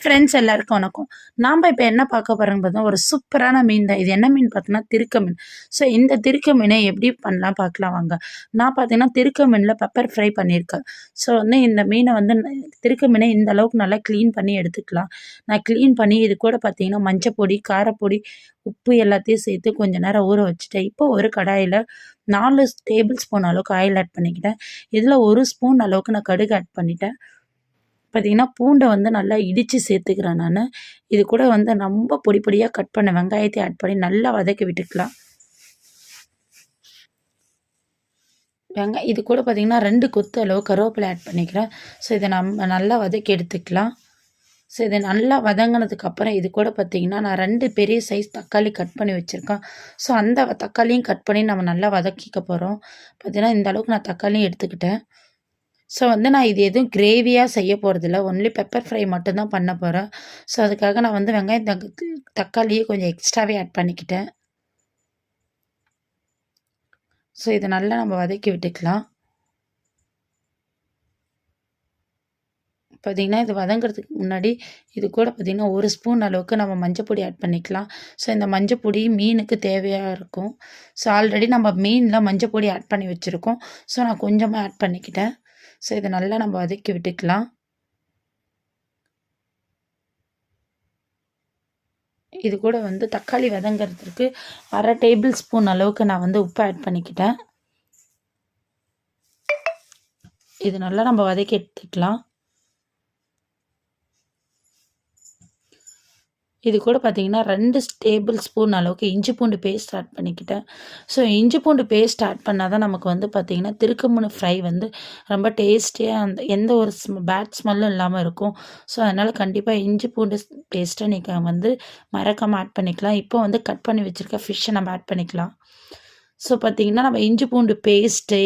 Friends எல்லாருக்கும் வணக்கம். நாம் இப்போ என்ன பார்க்க போகிறோம்னு பார்த்தா ஒரு சூப்பரான மீன் தான். இது என்ன மீன் பார்த்தோன்னா திருக்க மீன். ஸோ இந்த திருக்க மீனை எப்படி பண்ணலாம் பார்க்கலாம் வாங்க. நான் பார்த்தீங்கன்னா திருக்க மீனில் பெப்பர் ஃப்ரை பண்ணியிருக்கேன். ஸோ இந்த மீனை திருக்க மீனை இந்த அளவுக்கு நல்லா க்ளீன் பண்ணி எடுத்துக்கலாம். நான் க்ளீன் பண்ணி இது கூட பார்த்தீங்கன்னா மஞ்சப்பொடி, காரப்பொடி, உப்பு எல்லாத்தையும் சேர்த்து கொஞ்சம் நேரம் ஊற வச்சுட்டேன். இப்போ ஒரு கடாயில் 4 டேபிள் ஸ்பூன் அளவுக்கு ஆயில் ஆட் பண்ணிக்கிட்டேன். இதில் 1 ஸ்பூன் அளவுக்கு நான் கடுகு ஆட் பண்ணிட்டேன். பார்த்தீங்கன்னா பூண்டை நல்லா இடித்து சேர்த்துக்கிறேன் நான். இது கூட ரொம்ப பொடி பொடியாக கட் பண்ண வெங்காயத்தை ஆட் பண்ணி நல்லா வதக்கி விட்டுக்கலாம். இது கூட பார்த்திங்கன்னா 2 கொத்து அளவு கருவேப்பிலை ஆட் பண்ணிக்கிறேன். ஸோ இதை நம்ம நல்லா வதக்கி எடுத்துக்கலாம். ஸோ இதை நல்லா வதங்கினதுக்கப்புறம் இது கூட பார்த்திங்கன்னா நான் 2 பெரிய சைஸ் தக்காளி கட் பண்ணி வச்சுருக்கேன். ஸோ அந்த தக்காளியும் கட் பண்ணி நம்ம நல்லா வதக்கிக்க போகிறோம். பார்த்திங்கன்னா இந்த அளவுக்கு நான் தக்காளியும் எடுத்துக்கிட்டேன். ஸோ நான் இது எதுவும் கிரேவியாக செய்ய போகிறதில்ல, ஒன்லி பெப்பர் ஃப்ரை மட்டும்தான் பண்ண போகிறேன். ஸோ அதுக்காக நான் வெங்காயம் தக்காளியே கொஞ்சம் எக்ஸ்ட்ராவே ஆட் பண்ணிக்கிட்டேன். ஸோ இதை நல்லா நம்ம வதக்கி விட்டுக்கலாம். பார்த்திங்கன்னா இது வதங்கிறதுக்கு முன்னாடி இது கூட பார்த்திங்கன்னா 1 ஸ்பூன் அளவுக்கு நம்ம மஞ்சப்பொடி ஆட் பண்ணிக்கலாம். ஸோ இந்த மஞ்சப்பொடி மீனுக்கு தேவையாக இருக்கும். ஸோ ஆல்ரெடி நம்ம மீனில் மஞ்சப்பொடி ஆட் பண்ணி வச்சுருக்கோம். ஸோ நான் கொஞ்சமாக ஆட் பண்ணிக்கிட்டேன். ஸோ இதை நல்லா நம்ம வதக்கி விட்டுக்கலாம். இது கூட தக்காளி வதங்கிறதுக்கு 1/2 டேபிள் ஸ்பூன் அளவுக்கு நான் உப்பு ஆட் பண்ணிக்கிட்டேன். இது நல்லா நம்ம வதக்கி எடுத்துக்கலாம். இது கூட பார்த்திங்கன்னா 2 டேபிள் ஸ்பூன் அளவுக்கு இஞ்சி பூண்டு பேஸ்ட் ஆட் பண்ணிக்கிட்டேன். ஸோ இஞ்சி பூண்டு பேஸ்ட் ஆட் பண்ணால் தான் நமக்கு பார்த்திங்கன்னா திருக்கமுனு ஃப்ரை ரொம்ப டேஸ்டியாக எந்த ஒரு பேட் ஸ்மெல்லும் இல்லாமல் இருக்கும். ஸோ அதனால் கண்டிப்பாக இஞ்சி பூண்டு பேஸ்ட்டை நீங்கள் மறக்காமல் ஆட் பண்ணிக்கலாம். இப்போ கட் பண்ணி வச்சுருக்க ஃபிஷ்ஷை நம்ம ஆட் பண்ணிக்கலாம். ஸோ பார்த்திங்கன்னா நம்ம இஞ்சி பூண்டு பேஸ்ட்டு,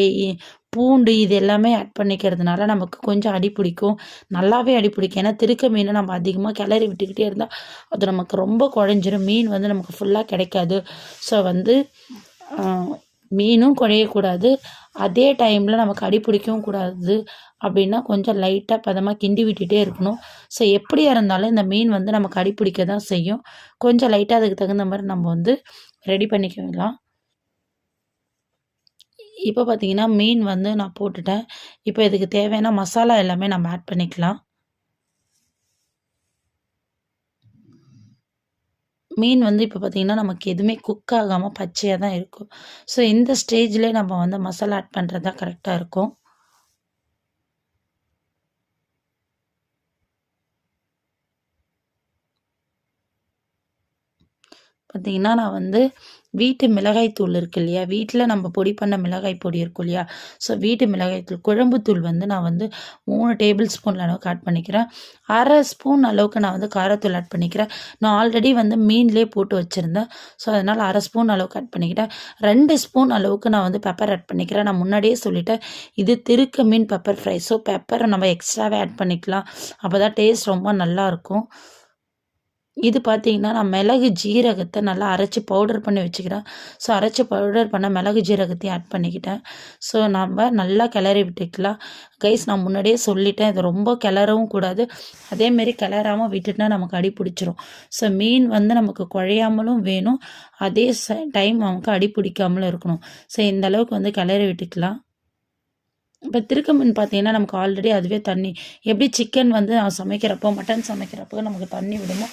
பூண்டு இது எல்லாமே ஆட் பண்ணிக்கிறதுனால நமக்கு கொஞ்சம் அடி பிடிக்கும், நல்லாவே அடி பிடிக்கும். ஏன்னா திருக்க மீனை நம்ம அதிகமாக கிளறி விட்டுக்கிட்டே இருந்தால் அது நமக்கு ரொம்ப குழஞ்சிரும், மீன் நமக்கு ஃபுல்லாக கிடைக்காது. ஸோ மீனும் குழையக்கூடாது, அதே டைமில் நமக்கு அடி பிடிக்கவும் கூடாது. அப்படின்னா கொஞ்சம் லைட்டாக பதமாக கிண்டி விட்டுகிட்டே இருக்கணும். ஸோ எப்படியா இருந்தாலும் இந்த மீன் நமக்கு அடி பிடிக்க தான் செய்யும். கொஞ்சம் லைட்டாக அதுக்கு தகுந்த மாதிரி நம்ம ரெடி பண்ணிக்கலாம். இப்போ பார்த்திங்கன்னா மீன் நான் போட்டுட்டேன். இப்போ இதுக்கு தேவையான மசாலா எல்லாமே நம்ம ஆட் பண்ணிக்கலாம். மீன் இப்போ பார்த்திங்கன்னா நமக்கு எதுவுமே குக் ஆகாமல் பச்சையாக தான் இருக்கும். ஸோ இந்த ஸ்டேஜ்லேயே நம்ம மசாலா ஆட் பண்ணுறது தான் கரெக்டாக இருக்கும். பார்த்திங்கன்னா நான் வீட்டு மிளகாய் தூள் இருக்குது இல்லையா, வீட்டில் நம்ம பொடி பண்ண மிளகாய் பொடி இருக்கும் இல்லையா, ஸோ வீட்டு மிளகாய் தூள் குழம்புத்தூள் நான் 3 டேபிள் ஸ்பூன் அளவுக்கு ஆட் பண்ணிக்கிறேன். 1/2 ஸ்பூன் அளவுக்கு நான் காரத்தூள் ஆட் பண்ணிக்கிறேன். நான் ஆல்ரெடி மீன்லேயே போட்டு வச்சுருந்தேன். ஸோ அதனால் 1/2 ஸ்பூன் அளவுக்கு ஆட் பண்ணிக்கிட்டேன். 2 ஸ்பூன் அளவுக்கு நான் பெப்பர் ஆட் பண்ணிக்கிறேன். நான் முன்னாடியே சொல்லிட்டேன், இது திருக்க மீன் பெப்பர் ஃப்ரை. ஸோ பெப்பரை நம்ம எக்ஸ்ட்ராவே ஆட் பண்ணிக்கலாம், அப்போ தான் டேஸ்ட் ரொம்ப நல்லாயிருக்கும். இது பார்த்திங்கன்னா நான் மிளகு ஜீரகத்தை நல்லா அரைச்சி பவுடர் பண்ணி வச்சுக்கிறேன். ஸோ அரைச்சி பவுடர் பண்ண மிளகு ஜீரகத்தையும் ஆட் பண்ணிக்கிட்டேன். ஸோ நம்ம நல்லா கிளறி விட்டுக்கலாம். கைஸ் நான் முன்னாடியே சொல்லிட்டேன், இது ரொம்ப கிளறவும் கூடாது, அதேமாரி கிளறாமல் விட்டுட்டா நமக்கு அடி பிடிச்சிரும். ஸோ மீன் நமக்கு குழையாமலும் வேணும், அதே டைம் நமக்கு அடி பிடிக்காமலும் இருக்கணும். ஸோ இந்த அளவுக்கு கிளறி விட்டுக்கலாம். இப்போ திருக்க மீன் பார்த்திங்கன்னா நமக்கு ஆல்ரெடி அதுவே தண்ணி, எப்படி சிக்கன் சமைக்கிறப்போ மட்டன் சமைக்கிறப்போ நமக்கு தண்ணி விடுமோ,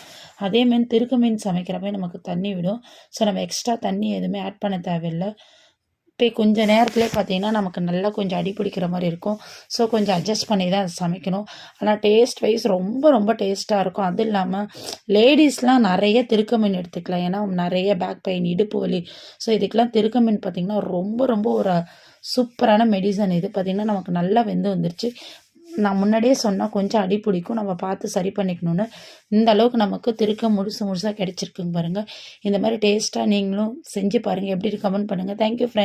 அதேமாரி திருக்க மீன் சமைக்கிறப்போ நமக்கு தண்ணி விடும். ஸோ நம்ம எக்ஸ்ட்ரா தண்ணி எதுவுமே ஆட் பண்ண தேவையில்லை. இப்போ கொஞ்சம் நேரத்துலேயே பார்த்திங்கன்னா நமக்கு நல்லா கொஞ்சம் அடி பிடிக்கிற மாதிரி இருக்கும். ஸோ கொஞ்சம் அட்ஜஸ்ட் பண்ணி தான் அதை சமைக்கணும். ஆனால் டேஸ்ட் வைஸ் ரொம்ப ரொம்ப டேஸ்ட்டாக இருக்கும். அதுவும் இல்லாமல் லேடிஸ்லாம் நிறைய திருக்க மீன் எடுத்துக்கலாம், ஏன்னா நிறைய பேக் பெயின், இடுப்பு வலி, ஸோ இதுக்கெலாம் திருக்க மீன் பார்த்திங்கன்னா ரொம்ப ரொம்ப ஒரு சூப்பரான மெடிசன். இது பார்த்திங்கன்னா நமக்கு நல்லா வெந்து வந்துருச்சு. நான் முன்னாடியே சொன்னால் கொஞ்சம் அடி பிடிக்கும், நம்ம பார்த்து சரி பண்ணிக்கணும்னு. இந்த அளவுக்கு நமக்கு திருக்க முழுசாக கிடச்சிருக்குங்க பாருங்கள். இந்த மாதிரி டேஸ்ட்டாக நீங்களும் செஞ்சு பாருங்கள், எப்படி கமெண்ட் பண்ணுங்கள். Thank you friends.